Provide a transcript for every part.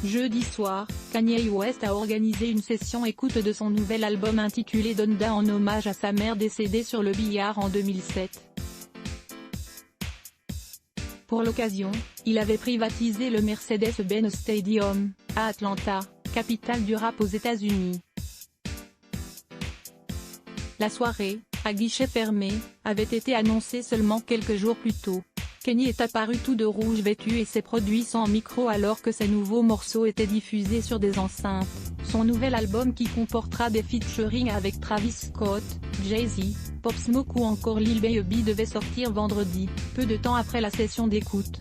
Jeudi soir, Kanye West a organisé une session écoute de son nouvel album intitulé Donda en hommage à sa mère décédée sur le billard en 2007. Pour l'occasion, il avait privatisé le Mercedes-Benz Stadium, à Atlanta, capitale du rap aux États-Unis. La soirée, à guichet fermé, avait été annoncée seulement quelques jours plus tôt. Kanye est apparu tout de rouge vêtu et s'est produit sans micro alors que ses nouveaux morceaux étaient diffusés sur des enceintes. Son nouvel album qui comportera des featuring avec Travis Scott, Jay-Z, Pop Smoke ou encore Lil Baby devait sortir vendredi, peu de temps après la session d'écoute.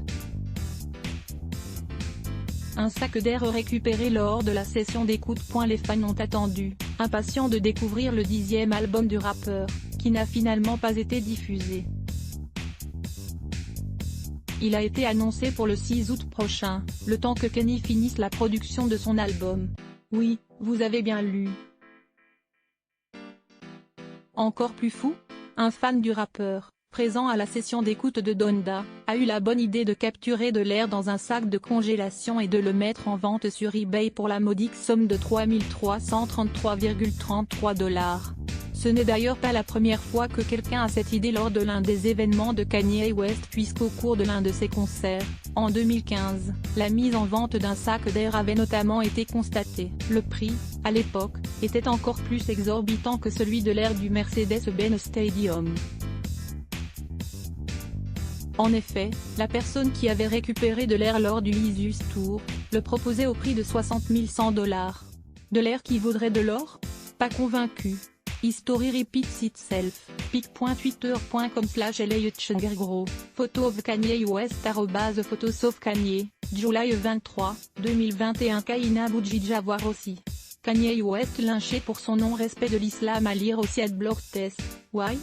Un sac d'air récupéré lors de la session d'écoute. Les fans ont attendu, impatients de découvrir le 10e album du rappeur, qui n'a finalement pas été diffusé. Il a été annoncé pour le 6 août prochain, le temps que Kanye finisse la production de son album. Oui, vous avez bien lu. Encore plus fou? Un fan du rappeur, présent à la session d'écoute de Donda, a eu la bonne idée de capturer de l'air dans un sac de congélation et de le mettre en vente sur eBay pour la modique somme de 3 333,33 $. Ce n'est d'ailleurs pas la première fois que quelqu'un a cette idée lors de l'un des événements de Kanye West puisqu'au cours de l'un de ses concerts, en 2015, la mise en vente d'un sac d'air avait notamment été constatée. Le prix, à l'époque, était encore plus exorbitant que celui de l'air du Mercedes-Benz Stadium. En effet, la personne qui avait récupéré de l'air lors du Yeezus Tour, le proposait au prix de 60 100 $. De l'air qui vaudrait de l'or? Pas convaincu. History repeats itself. pic.twitter.com/LAYutchengergro. Photo of Kanye West @photos of Kanye, July 23, 2021. Kaina Boudjidja voir aussi. Kanye West lynché pour son non-respect de l'islam à lire aussi @blogtest. Why?